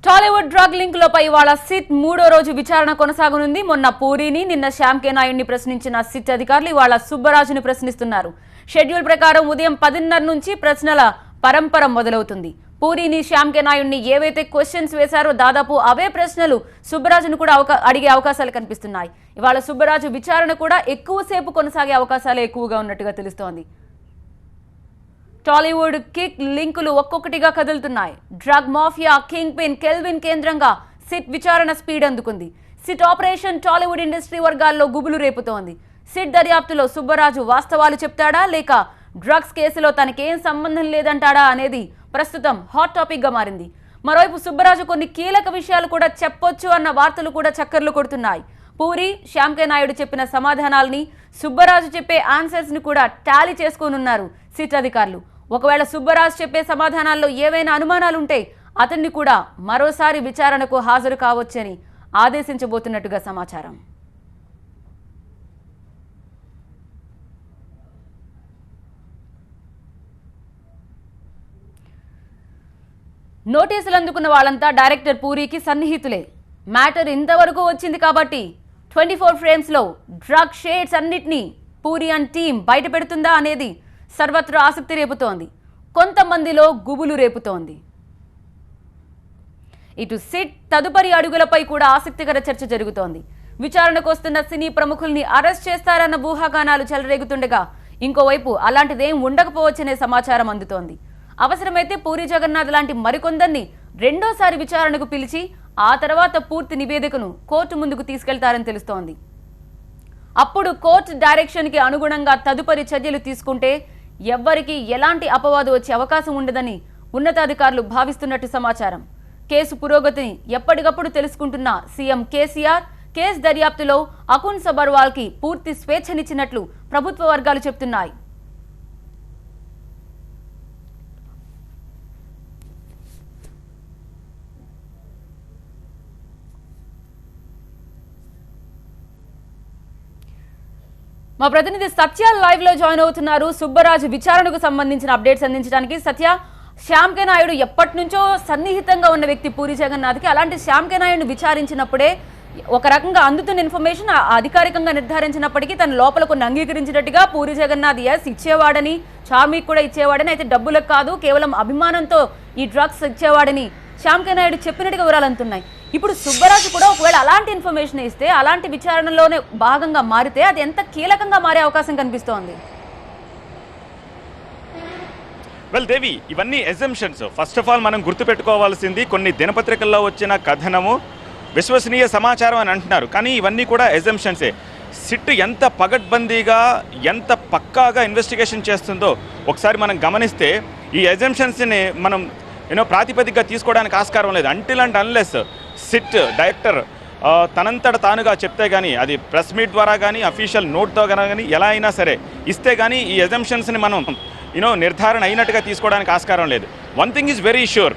Tollywood drug లింకులపై ఇవాళ SIT మూడో రోజు విచారణ కొనసాగనుంది. మొన్న పూరిని, నిన్న శ్యామ్ కే నాయుడిని ప్రశ్నించిన సిట్ అధికారులు ఇవాళ సుబ్బరాజును ప్రశ్నిస్తున్నారు. షెడ్యూల్ ప్రకారం ఉదయం 10:30 నుంచి ప్రశ్నల పరంపర మొదలవుతుంది. పూరిని, శ్యామ్ కే నాయుడిని ఏవైతే క్వశ్చన్స్ వేశారో దాదాపు అవే ప్రశ్నలు సుబ్బరాజును కూడా అడిగే అవకాశాలు కనిపిస్తున్నాయి. ఇవాళ సుబ్బరాజు విచారణ కూడా ఎక్కువసేపు కొనసాగే అవకాశాలు ఎక్కువగా ఉన్నట్టుగా తెలుస్తోంది. టాలీవుడ్ కిక్ లింకులు ఒక్కొక్కటిగా కదులుతున్నాయి. Drug mafia king pin kelvin కేంద్రంగా సిట్ విచారణ స్పీడ్ అందుకుంది. సిట్ ఆపరేషన్ టాలీవుడ్ ఇండస్ట్రీ వర్గాల్లో గుబులు రేపుతోంది. సిట్ దర్యాప్తులో సుబ్బరాజు వాస్తవాలు చెప్తాడా లేక డ్రగ్స్ కేసులో తనకేం సంబంధం లేదంటాడా అనేది ప్రస్తుతం హాట్ టాపిక్ గా మారింది. మరోవైపు సుబ్బరాజు కొన్ని కీలక విషయాలు కూడా చెప్పొచ్చు అన్న వార్తలు కూడా చక్కర్లు కొడుతున్నాయి. పూరి, శ్యామ్ కే నాయుడు చెప్పిన సమాధానాలని, సుబ్బరాజు చెప్పే ఆన్సర్స్ ని కూడా టాలీ చేసుకోనున్నారు సిట్ అధికారులు. ఒకవేళ సుబ్బరాజు చెప్పే సమాధానాల్లో ఏవైనా అనుమానాలుంటే అతన్ని కూడా మరోసారి విచారణకు హాజరు కావచ్చని ఆదేశించబోతున్నట్టుగా సమాచారం. నోటీసులు అందుకున్న వాళ్ళంతా డైరెక్టర్ పూరికి సన్నిహితులే. మ్యాటర్ ఇంతవరకు వచ్చింది కాబట్టి 24 ఫ్రేమ్స్ లో డ్రగ్ షేడ్స్ అన్నిటినీ పూరి అండ్ టీం బయట పెడుతుందా అనేది సర్వత్రా ఆసక్తి రేపుతోంది. కొంతమందిలో గుబులు రేపుతోంది. ఇటు సిట్ తదుపరి అడుగులపై కూడా ఆసక్తికర చర్చ జరుగుతోంది. విచారణకు వస్తున్న సినీ ప్రముఖుల్ని అరెస్ట్ చేస్తారన్న ఊహాగానాలు చెలరేగుతుండగా ఇంకోవైపు అలాంటిదేం ఉండకపోవచ్చనే సమాచారం అందుతోంది. అవసరమైతే పూరి జగన్నాథ్ లాంటి మరికొందరిని రెండోసారి విచారణకు పిలిచి ఆ తర్వాత పూర్తి నివేదికను కోర్టు ముందుకు తీసుకెళ్తారని తెలుస్తోంది. అప్పుడు కోర్టు డైరెక్షన్ కి అనుగుణంగా తదుపరి చర్యలు తీసుకుంటే ఎవ్వరికి ఎలాంటి అపవాదు వచ్చే అవకాశం ఉండదని ఉన్నతాధికారులు భావిస్తున్నట్టు సమాచారం. కేసు పురోగతిని ఎప్పటికప్పుడు తెలుసుకుంటున్న సీఎం కేసీఆర్ కేసు దర్యాప్తులో అకున్ సబర్వాల్ కి పూర్తి స్వేచ్ఛనిచ్చినట్లు ప్రభుత్వ వర్గాలు చెబుతున్నాయి. మా ప్రతినిధి సత్య లైవ్ లో జాయిన్ అవుతున్నారు. సుబ్బరాజు విచారణకు సంబంధించిన అప్డేట్స్ అందించడానికి. సత్య, శ్యామ్ కే నాయుడు ఎప్పటి నుంచో సన్నిహితంగా ఉన్న వ్యక్తి పూరి జగన్నాథ్కి. అలాంటి శ్యామ్ కే నాయుడును విచారించినప్పుడే ఒక రకంగా అందుతున్న ఇన్ఫర్మేషన్ అధికారికంగా నిర్ధారించినప్పటికీ తన లోపల కొన్ని అంగీకరించినట్టుగా పూరి జగన్నాథ్ ఇచ్చేవాడని, చార్మిక్ కూడా ఇచ్చేవాడని, అయితే డబ్బులకు కాదు కేవలం అభిమానంతో ఈ డ్రగ్స్ ఇచ్చేవాడని శ్యామ్ కే నాయుడు చెప్పినట్టుగా వివరాలు అందుతున్నాయి. ఇప్పుడు సుబ్బరాజు కూడా ఒకవేళ అలాంటి ఇన్ఫర్మేషన్ ఇస్తే, అలాంటి విచారణలోనే భాగంగా మారితే అది ఎంత కీలకంగా మారే అవకాశం కనిపిస్తోంది? వెల్ దేవి, ఇవన్నీ ఎజంప్షన్స్. ఫస్ట్ ఆఫ్ ఆల్ మనం గుర్తుపెట్టుకోవాల్సింది కొన్ని దినపత్రికల్లో వచ్చిన కథనము విశ్వసనీయ సమాచారం అని అంటున్నారు, కానీ ఇవన్నీ కూడా ఎజంప్షన్సే. సిట్ ఎంత పగడ్బందీగా ఎంత పక్కాగా ఇన్వెస్టిగేషన్ చేస్తుందో ఒకసారి మనం గమనిస్తే ఈ ఎజంప్షన్స్ని మనం ప్రాతిపదికగా తీసుకోవడానికి ఆస్కారం లేదు. Until and unless SIT director తనంతట తానుగా చెప్తే కానీ, అది ప్రెస్ మీట్ ద్వారా కానీ అఫీషియల్ నోట్తో కానీ ఎలా అయినా సరే ఇస్తే కానీ ఈ ఎజంప్షన్స్ని మనం నిర్ధారణ అయినట్టుగా తీసుకోవడానికి ఆస్కారం లేదు. One thing is very sure,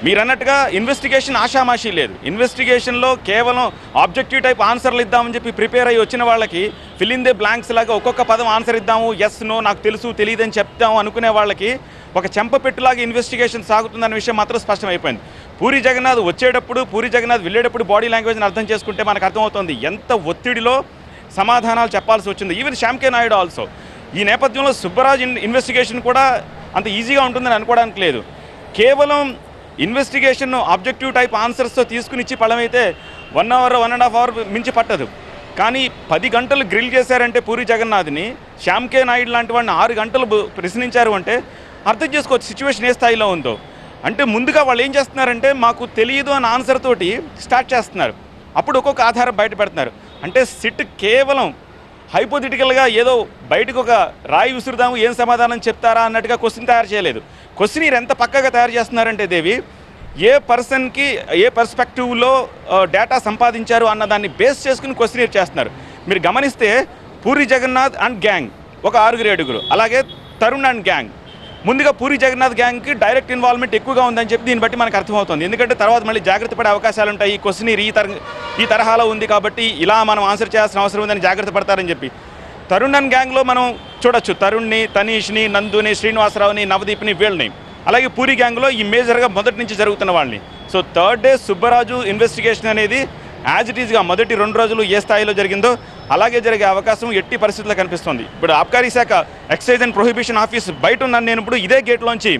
మీరు అన్నట్టుగా ఇన్వెస్టిగేషన్ ఆషామాషీ లేదు. ఇన్వెస్టిగేషన్లో కేవలం ఆబ్జెక్టివ్ టైప్ ఆన్సర్లు ఇద్దామని చెప్పి ప్రిపేర్ అయ్యి వచ్చిన వాళ్ళకి ఫిల్ ఇన్ ది బ్లాంక్స్ లాగా ఒక్కొక్క పదం ఆన్సర్ ఇద్దాము, ఎస్ నో నాకు తెలుసు తెలియదని చెప్తాము అనుకునే వాళ్ళకి ఒక చెంపపెట్టులాగా ఇన్వెస్టిగేషన్ సాగుతుందన్న విషయం మాత్రం స్పష్టమైపోయింది. పూరి జగన్నాథ్ వచ్చేటప్పుడు, పూరి జగన్నాథ్ వెళ్ళేటప్పుడు బాడీ లాంగ్వేజ్ని అర్థం చేసుకుంటే మనకు అర్థమవుతుంది ఎంత ఒత్తిడిలో సమాధానాలు చెప్పాల్సి వచ్చింది. ఈవెన్ శ్యామ్ కే నాయుడు ఆల్సో. ఈ నేపథ్యంలో సుబ్బరాజ్ ఇన్వెస్టిగేషన్ కూడా అంత ఈజీగా ఉంటుందని అనుకోవడానికి లేదు. కేవలం ఇన్వెస్టిగేషన్ ఆబ్జెక్టివ్ టైప్ ఆన్సర్స్తో తీసుకుని ఇచ్చి పడమైతే 1 అవర్ 1.5 అవర్ మించి పట్టదు. కానీ 10 గంటలు గ్రిల్ చేశారంటే పూరి జగన్నాథ్ని, శ్యామ్ కే నాయుడు లాంటి వాడిని 6 గంటలు ప్రశ్నించారు అంటే అర్థం చేసుకోవచ్చు సిచ్యువేషన్ ఏ స్థాయిలో ఉందో. అంటే ముందుగా వాళ్ళు ఏం చేస్తున్నారంటే మాకు తెలియదు అన్న ఆన్సర్ తోటి స్టార్ట్ చేస్తున్నారు, అప్పుడు ఒక్కొక్క ఆధారం బయట పెడుతున్నారు. అంటే సిట్ కేవలం హైపోథెటికల్గా ఏదో బయటకు ఒక రాయి విసురుదాము ఏం సమాధానం చెప్తారా అన్నట్టుగా క్వశ్చన్ తయారు చేయలేదు. క్వశ్చనీర్ ఎంత పక్కగా తయారు చేస్తున్నారంటే దేవి, ఏ పర్సన్కి ఏ పర్స్పెక్టివ్లో డేటా సంపాదించారు అన్న దాన్ని బేస్ చేసుకుని క్వశ్చనీర్ చేస్తున్నారు. మీరు గమనిస్తే పూరి జగన్నాథ్ అండ్ గ్యాంగ్ ఒక 6-7, అలాగే తరుణ్ అండ్ గ్యాంగ్. ముందుగా పూరి జగన్నాథ్ గ్యాంగ్కి డైరెక్ట్ ఇన్వాల్వ్మెంట్ ఎక్కువగా ఉందని చెప్పి దీన్ని బట్టి మనకు అర్థమవుతుంది. ఎందుకంటే తర్వాత మళ్ళీ జాగ్రత్త పడే అవకాశాలు ఉంటాయి. ఈ క్వశ్చనీర్ ఈ తరహాలో ఉంది కాబట్టి ఇలా మనం ఆన్సర్ చేయాల్సిన అవసరం ఉందని జాగ్రత్త పడతారని చెప్పి. తరుణ్ అండ్ గ్యాంగ్లో మనం చూడొచ్చు తరుణ్ని, తనీష్ని, నందుని, శ్రీనివాసరావుని, నవదీప్ని, వీళ్ళని. అలాగే పూరి గ్యాంగ్లో ఈ మేజర్గా మొదటి నుంచి జరుగుతున్న వాళ్ళని. So so third day Subbaraju investigation అనేది యాజ్ ఇట్ ఈస్గా మొదటి 2 రోజులు ఏ స్థాయిలో జరిగిందో అలాగే జరిగే అవకాశం ఎట్టి పరిస్థితుల్లో కనిపిస్తుంది. ఇప్పుడు ఆబ్కారీ శాఖ ఎక్సైజ్ అండ్ ప్రొహిబిషన్ ఆఫీస్ బయట ఉన్నాను నేను ఇప్పుడు ఇదే గేట్లోంచి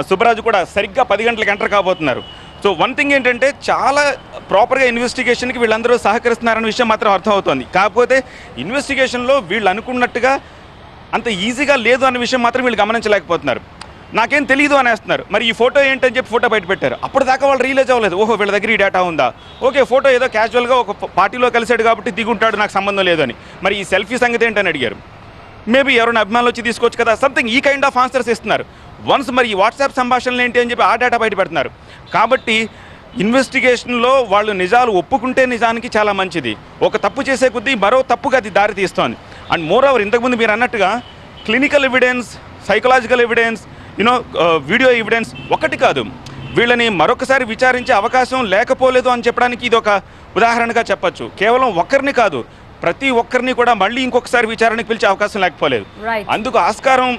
సుబ్బరాజు కూడా సరిగ్గా 10 గంటలకు ఎంటర్ కాబోతున్నారు. సో వన్ థింగ్ ఏంటంటే చాలా ప్రాపర్గా ఇన్వెస్టిగేషన్కి వీళ్ళందరూ సహకరిస్తున్నారన్న విషయం మాత్రం అర్థమవుతోంది. కాకపోతే ఇన్వెస్టిగేషన్లో వీళ్ళు అనుకున్నట్టుగా అంత ఈజీగా లేదు అన్న విషయం మాత్రం వీళ్ళు గమనించలేకపోతున్నారు. నాకేం తెలియదు అనేస్తున్నారు. మరి ఈ ఫోటో ఏంటని చెప్పి ఫోటో బయట పెట్టారు. అప్పటిదాకా వాళ్ళు రియలైజ్ అవ్వలేదు, ఓహో వీళ్ళ దగ్గర ఈ డేటా ఉందా, ఓకే ఫోటో ఏదో క్యాజువల్గా ఒక పార్టీలో కలిసాడు కాబట్టి దిగుంటాడు, నాకు సంబంధం లేదు అని. మరి ఈ సెల్ఫీ సంగతి ఏంటని అడిగారు. మేబీ ఎవరైనా అభిమానులు వచ్చి తీసుకోవచ్చు కదా, సంథింగ్ ఈ కైండ్ ఆఫ్ ఆన్సర్స్ ఇస్తున్నారు. వన్స్ మరి ఈ వాట్సాప్ సంభాషణలు ఏంటి అని చెప్పి ఆ డేటా బయట పెడుతున్నారు. కాబట్టి ఇన్వెస్టిగేషన్లో వాళ్ళు నిజాలు ఒప్పుకుంటే నిజానికి చాలా మంచిది. ఒక తప్పు చేసే కొద్దీ మరో తప్పుగా అది దారి తీస్తోంది. అండ్ మోర్ ఓవర్ ఇంతకుముందు మీరు అన్నట్టుగా clinical evidence, psychological evidence, video evidence ఒకటి కాదు, వీళ్ళని మరొకసారి విచారించే అవకాశం లేకపోలేదు అని చెప్పడానికి ఇది ఒక ఉదాహరణగా చెప్పచ్చు. కేవలం ఒక్కరిని కాదు, ప్రతి ఒక్కరిని కూడా మళ్ళీ ఇంకొకసారి విచారణకు పిలిచే అవకాశం లేకపోలేదు. అందుకు ఆస్కారం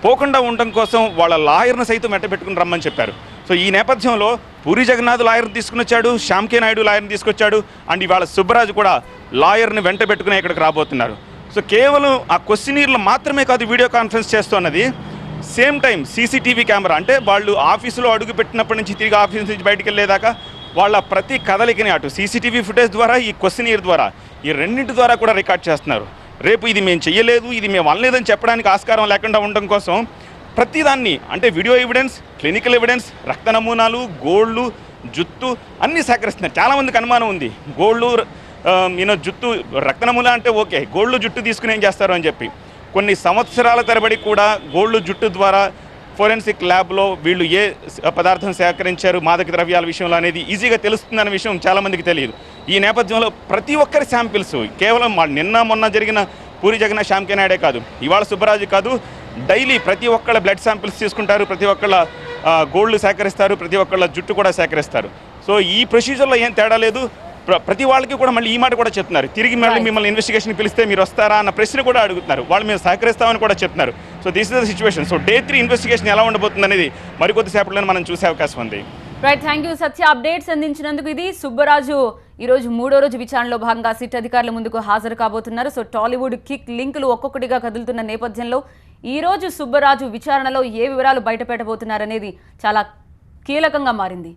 పోకుండా ఉండడం కోసం వాళ్ళ లాయర్ను సైతం వెంట పెట్టుకుని రమ్మని చెప్పారు. సో ఈ నేపథ్యంలో పూరి జగన్నాథ్ లాయర్ని తీసుకుని వచ్చాడు, శ్యామ్ కే నాయుడు లాయర్ని తీసుకొచ్చాడు, అండ్ ఇవాళ సుబ్బరాజు కూడా లాయర్ని వెంట పెట్టుకుని ఇక్కడికి రాబోతున్నారు. సో కేవలం ఆ క్వశ్చనీర్లు మాత్రమే కాదు వీడియో కాన్ఫరెన్స్ చేస్తున్నది, సేమ్ టైం సీసీటీవీ కెమెరా, అంటే వాళ్ళు ఆఫీసులో అడుగు పెట్టినప్పటి నుంచి తిరిగి ఆఫీస్ నుంచి బయటికి వెళ్ళేదాకా వాళ్ళ ప్రతి కదలికని అటు సీసీటీవీ ఫుటేజ్ ద్వారా, ఈ క్వశ్చనీర్ ద్వారా, ఈ రెండింటి ద్వారా కూడా రికార్డ్ చేస్తున్నారు. రేపు ఇది మేము చెయ్యలేదు, ఇది మేము అనలేదని చెప్పడానికి ఆస్కారం లేకుండా ఉండడం కోసం ప్రతిదాన్ని, అంటే వీడియో ఎవిడెన్స్, క్లినికల్ ఎవిడెన్స్, రక్త నమూనాలు, గోళ్ళు, జుత్తు అన్నీ సేకరిస్తున్నారు. చాలామందికి అనుమానం ఉంది, గోళ్ళు జుత్తు రక్త నమూనా అంటే ఓకే, గోళ్ళు జుట్టు తీసుకుని ఏం చేస్తారు అని చెప్పి. కొన్ని సంవత్సరాల తరబడి కూడా గోళ్ళు జుట్టు ద్వారా ఫోరెన్సిక్ ల్యాబ్లో వీళ్ళు ఏ పదార్థం సేకరించారు మాదక ద్రవ్యాల విషయంలో అనేది ఈజీగా తెలుస్తుందన్న విషయం చాలామందికి తెలియదు. ఈ నేపథ్యంలో ప్రతి ఒక్కరి శాంపిల్స్ కేవలం నిన్న మొన్న జరిగిన పూరి జగన్నాథ్, శ్యామ్ కే నాయుడే కాదు, ఇవాళ సుబ్బరాజు కాదు, డైలీ ప్రతి ఒక్కళ్ళ బ్లడ్ శాంపిల్స్ తీసుకుంటారు, ప్రతి ఒక్కళ్ళ గోల్డ్ సేకరిస్తారు, ప్రతి ఒక్కళ్ళ జుట్టు కూడా సేకరిస్తారు. సో ఈ ప్రొసీజర్లో ఏం తేడా లేదు. ప్రతి వాళ్ళకి కూడా మళ్ళీ ఈ మాట కూడా చెప్తున్నారు, తిరిగి మళ్ళీ మిమ్మల్ని ఇన్వెస్టిగేషన్ పిలిస్తే మీరు వస్తారా అన్న ప్రశ్న కూడా అడుగుతున్నారు. వాళ్ళు మేము సహకరిస్తామని కూడా చెప్తున్నారు. So this is the situation. So Day 3 investigation ఎలా ఉండబోతుంది అనేది మరికొద్దిసేపట్లోనే మనం చూసే అవకాశం ఉంది. Right, thank you Satya, updates అందించినందుకు. ఇది సుబ్బరాజు ఈరోజు 3వ రోజు విచారణలో భాగంగా సిట్ అధికారుల ముందుకు హాజరు కాబోతున్నారు. సో టాలీవుడ్ కిక్ లింకులు ఒక్కొక్కటిగా కదులుతున్న నేపథ్యంలో ఈ రోజు సుబ్బరాజు విచారణలో ఏ వివరాలు బయటపెట్టబోతున్నారనేది చాలా కీలకంగా మారింది.